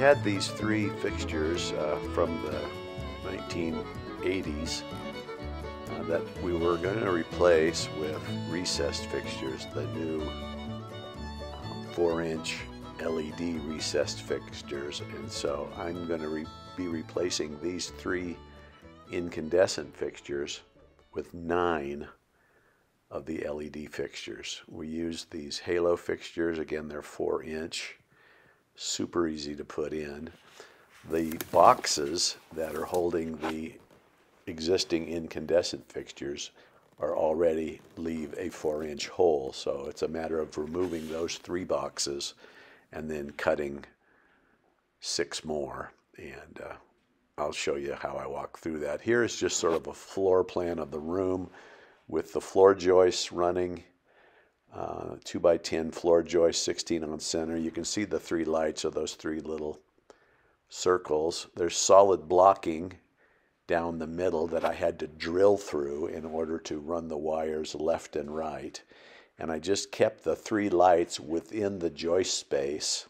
had these three fixtures from the 1980s that we were going to replace with recessed fixtures, the new 4-inch LED recessed fixtures. And so I'm going to be replacing these three incandescent fixtures with 9 of the LED fixtures. We used these halo fixtures. Again, they're 4-inch, super easy to put in. The boxes that are holding the existing incandescent fixtures are already leave a 4-inch hole, so it's a matter of removing those 3 boxes and then cutting 6 more, and I'll show you how I walk through that. Here is just sort of a floor plan of the room with the floor joists running, 2x10 floor joist, 16 on center. You can see the 3 lights of those 3 little circles. There's solid blocking down the middle that I had to drill through in order to run the wires left and right. And I just kept the 3 lights within the joist space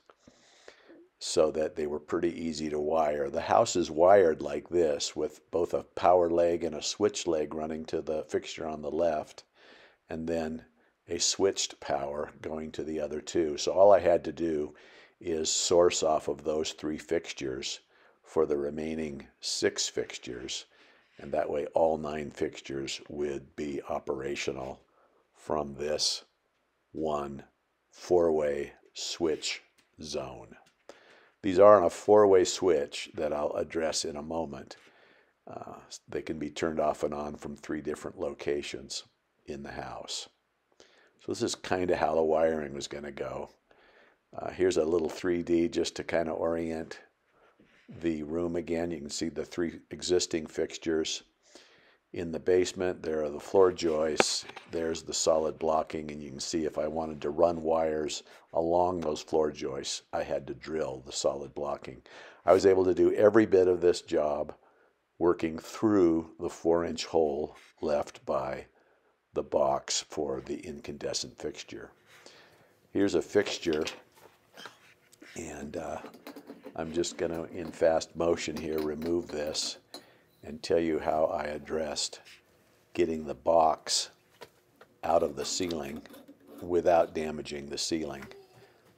so that they were pretty easy to wire. The house is wired like this, with both a power leg and a switch leg running to the fixture on the left, and then a switched power going to the other 2. So all I had to do is source off of those 3 fixtures for the remaining 6 fixtures, and that way all 9 fixtures would be operational from this one 4-way switch zone. These are on a 4-way switch that I'll address in a moment. They can be turned off and on from 3 different locations in the house. So this is kind of how the wiring was going to go. Here's a little 3D just to kind of orient the room again. You can see the 3 existing fixtures in the basement. There are the floor joists. There's the solid blocking, and you can see if I wanted to run wires along those floor joists, I had to drill the solid blocking. I was able to do every bit of this job working through the 4-inch hole left by the box for the incandescent fixture. Here's a fixture, and I'm just going to, in fast motion here, remove this and tell you how I addressed getting the box out of the ceiling without damaging the ceiling.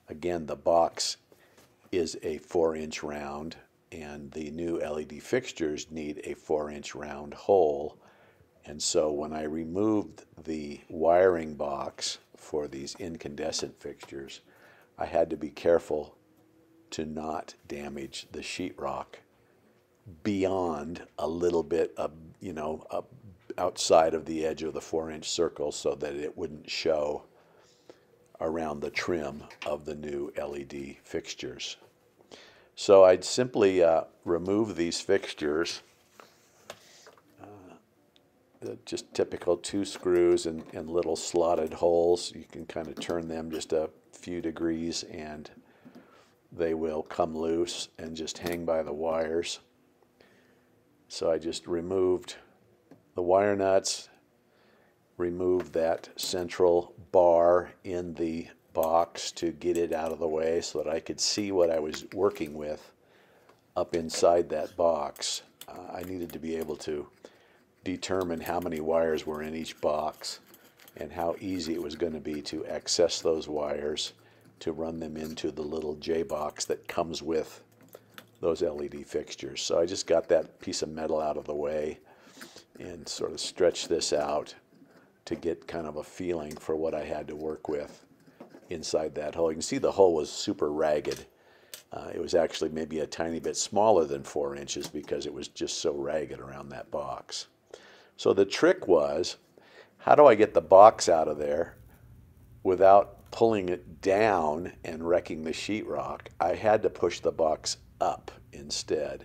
Again, the box is a 4-inch round, and the new LED fixtures need a 4-inch round hole. And so when I removed the wiring box for these incandescent fixtures, I had to be careful to not damage the sheetrock beyond a little bit of, outside of the edge of the 4-inch circle, so that it wouldn't show around the trim of the new LED fixtures. So I'd simply remove these fixtures, just typical 2 screws and little slotted holes. You can kind of turn them just a few degrees and they will come loose and just hang by the wires. So I just removed the wire nuts, removed that central bar in the box to get it out of the way so that I could see what I was working with up inside that box. I needed to be able to determine how many wires were in each box and how easy it was going to be to access those wires to run them into the little J box that comes with those LED fixtures. So I just got that piece of metal out of the way and sort of stretched this out to get kind of a feeling for what I had to work with inside that hole. You can see the hole was super ragged. It was actually maybe a tiny bit smaller than 4 inches because it was just so ragged around that box. So the trick was, how do I get the box out of there without pulling it down and wrecking the sheetrock? I had to push the box up instead.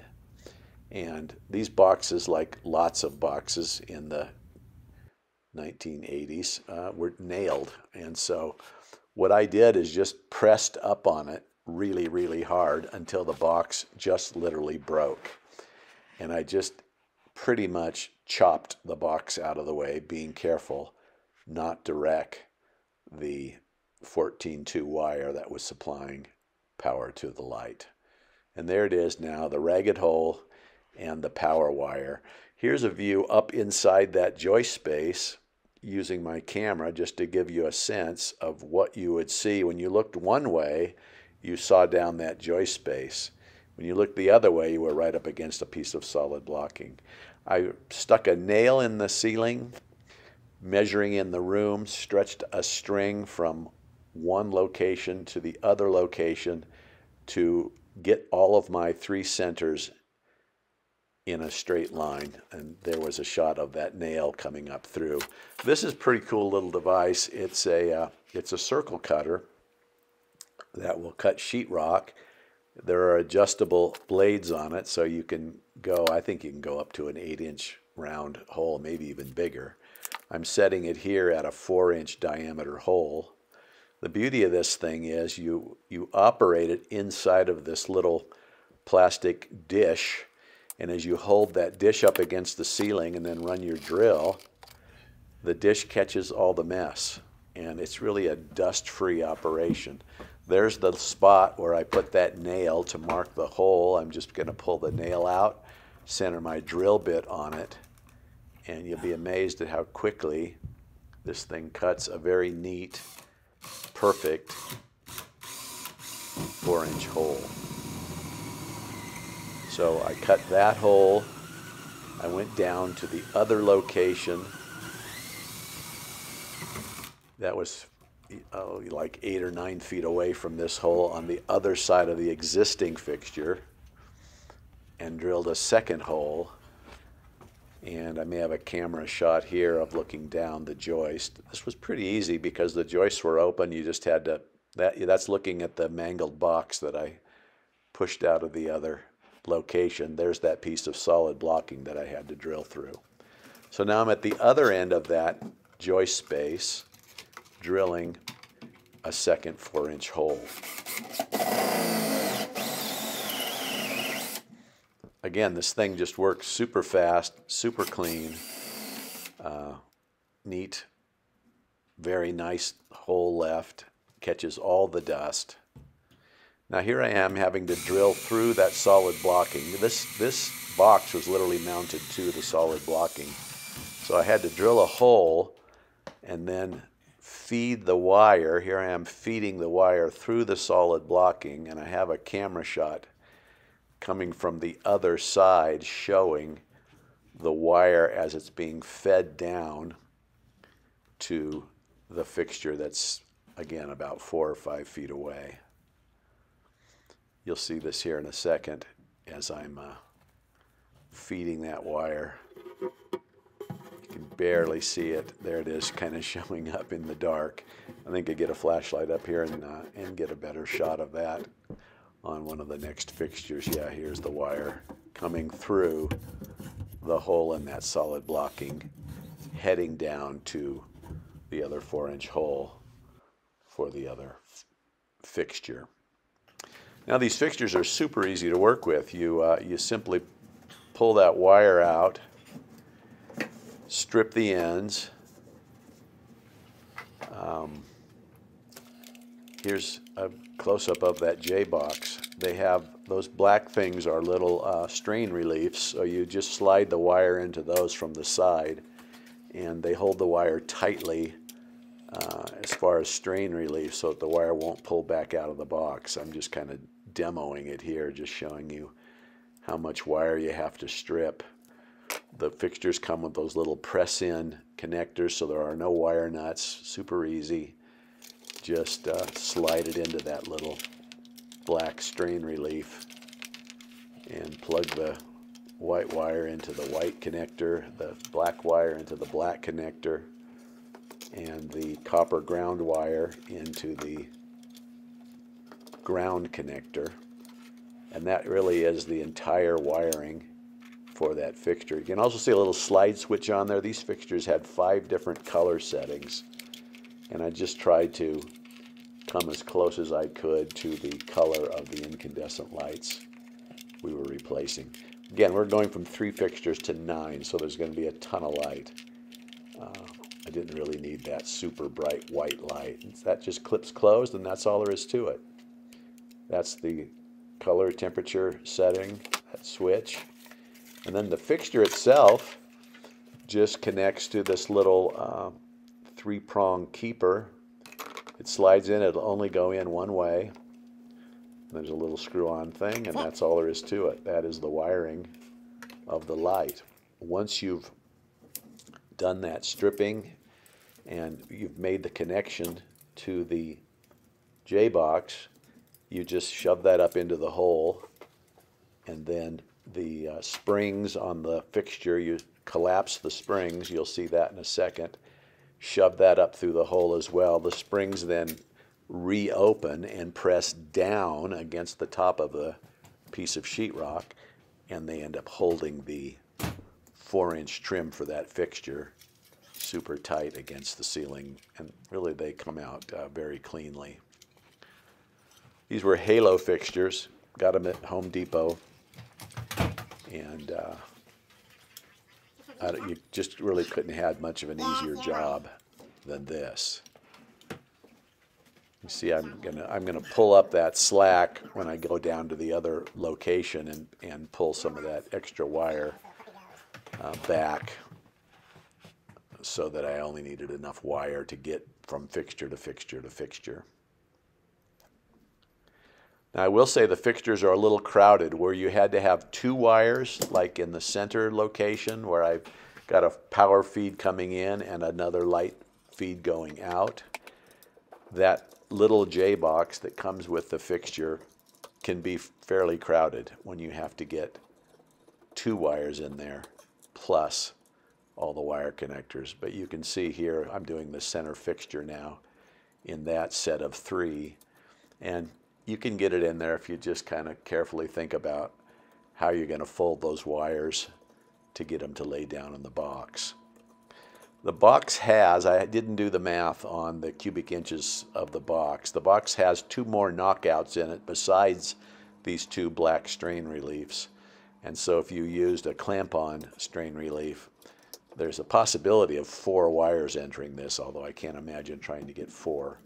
And these boxes, like lots of boxes in the 1980s, were nailed. And so what I did is just pressed up on it really, really hard until the box just literally broke. And I just pretty much chopped the box out of the way, being careful not to wreck the 14-2 wire that was supplying power to the light. And there it is now, the ragged hole and the power wire. Here's a view up inside that joist space using my camera just to give you a sense of what you would see. When you looked one way, you saw down that joist space. When you looked the other way, you were right up against a piece of solid blocking. I stuck a nail in the ceiling, measuring in the room, stretched a string from one location to the other location to get all of my 3 centers in a straight line, and there was a shot of that nail coming up through. This is a pretty cool little device. It's a circle cutter that will cut sheetrock. There are adjustable blades on it, so you can go, I think you can go up to an 8-inch round hole, maybe even bigger. I'm setting it here at a 4-inch diameter hole. The beauty of this thing is you operate it inside of this little plastic dish, and as you hold that dish up against the ceiling and then run your drill, the dish catches all the mess, and it's really a dust-free operation. There's the spot where I put that nail to mark the hole. I'm just going to pull the nail out, center my drill bit on it, and you'll be amazed at how quickly this thing cuts a very neat, perfect 4-inch hole. So I cut that hole. I went down to the other location. That was like 8 or 9 feet away from this hole on the other side of the existing fixture, and drilled a second hole. And I may have a camera shot here of looking down the joist. This was pretty easy because the joists were open. You just had to, that's looking at the mangled box that I pushed out of the other location. There's that piece of solid blocking that I had to drill through. So now I'm at the other end of that joist space, drilling a second 4-inch hole. Again, this thing just works super fast, super clean, neat, very nice hole left, catches all the dust. Now here I am having to drill through that solid blocking. This box was literally mounted to the solid blocking. So I had to drill a hole and then feed the wire. Here I am feeding the wire through the solid blocking, and I have a camera shot coming from the other side showing the wire as it's being fed down to the fixture that's, again, about 4 or 5 feet away. You'll see this here in a second as I'm feeding that wire. You can barely see it. There it is, kind of showing up in the dark. I think I get a flashlight up here and get a better shot of that on one of the next fixtures. Yeah, here's the wire coming through the hole in that solid blocking, heading down to the other 4-inch hole for the other fixture. Now these fixtures are super easy to work with. You simply pull that wire out, strip the ends. Here's a close-up of that J-box. They have, those black things are little strain reliefs, so you just slide the wire into those from the side, and they hold the wire tightly as far as strain relief so that the wire won't pull back out of the box. I'm just kind of demoing it here, just showing you how much wire you have to strip. The fixtures come with those little press-in connectors, so there are no wire nuts. Super easy. Just slide it into that little black strain relief and plug the white wire into the white connector, the black wire into the black connector, and the copper ground wire into the ground connector. And that really is the entire wiring for that fixture. You can also see a little slide switch on there. These fixtures had 5 different color settings, and I just tried to come as close as I could to the color of the incandescent lights we were replacing. Again, we're going from 3 fixtures to 9, so there's going to be a ton of light. I didn't really need that super bright white light. That just clips closed, and that's all there is to it. That's the color temperature setting, that switch. And then the fixture itself just connects to this little 3-prong keeper. It slides in, it'll only go in one way. There's a little screw-on thing, and that's all there is to it. That is the wiring of the light. Once you've done that stripping and you've made the connection to the J-box, you just shove that up into the hole, and then the springs on the fixture, you collapse the springs, you'll see that in a second, shove that up through the hole as well. The springs then reopen and press down against the top of the piece of sheetrock, and they end up holding the 4-inch trim for that fixture super tight against the ceiling, and really they come out very cleanly. These were halo fixtures, got them at Home Depot, and you just really couldn't have had much of an easier job than this. You see, I'm gonna pull up that slack when I go down to the other location and pull some of that extra wire back, so that I only needed enough wire to get from fixture to fixture to fixture. Now, I will say the fixtures are a little crowded, where you had to have 2 wires, like in the center location, where I've got a power feed coming in and another light feed going out. That little J-box that comes with the fixture can be fairly crowded when you have to get 2 wires in there, plus all the wire connectors. But you can see here, I'm doing the center fixture now in that set of 3. And you can get it in there if you just kind of carefully think about how you're going to fold those wires to get them to lay down in the box. The box has, I didn't do the math on the cubic inches of the box. The box has 2 more knockouts in it besides these 2 black strain reliefs. And so if you used a clamp-on strain relief, there's a possibility of 4 wires entering this, although I can't imagine trying to get 4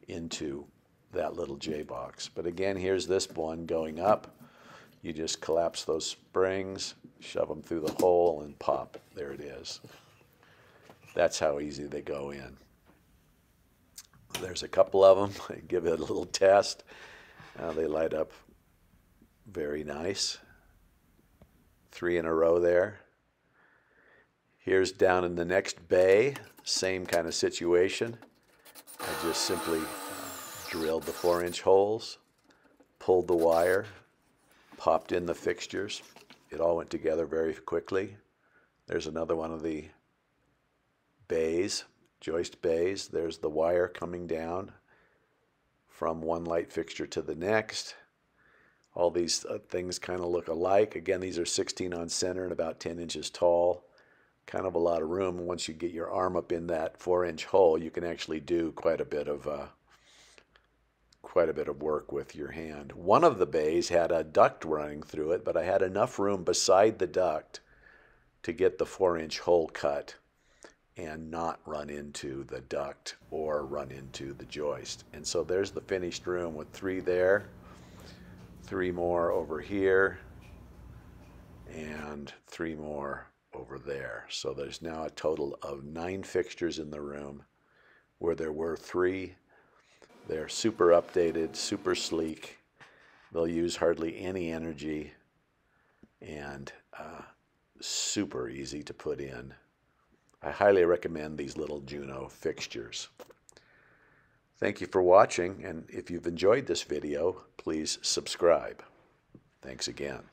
into that little J-box. But again, here's this one going up. You just collapse those springs, shove them through the hole, and pop. There it is. That's how easy they go in. There's a couple of them. I give it a little test. They light up very nice. 3 in a row there. Here's down in the next bay, same kind of situation. I just simply drilled the 4-inch holes, pulled the wire, popped in the fixtures. It all went together very quickly. There's another one of the bays, joist bays. There's the wire coming down from one light fixture to the next. All these things kind of look alike. Again, these are 16 on center and about 10 inches tall. Kind of a lot of room. Once you get your arm up in that 4-inch hole, you can actually do quite a bit of work with your hand. One of the bays had a duct running through it, but I had enough room beside the duct to get the 4-inch hole cut and not run into the duct or run into the joist. And so there's the finished room with 3 there, 3 more over here, and 3 more over there. So there's now a total of 9 fixtures in the room where there were 3. They're super updated, super sleek. They'll use hardly any energy, and super easy to put in. I highly recommend these little Juno fixtures. Thank you for watching, and if you've enjoyed this video, please subscribe. Thanks again.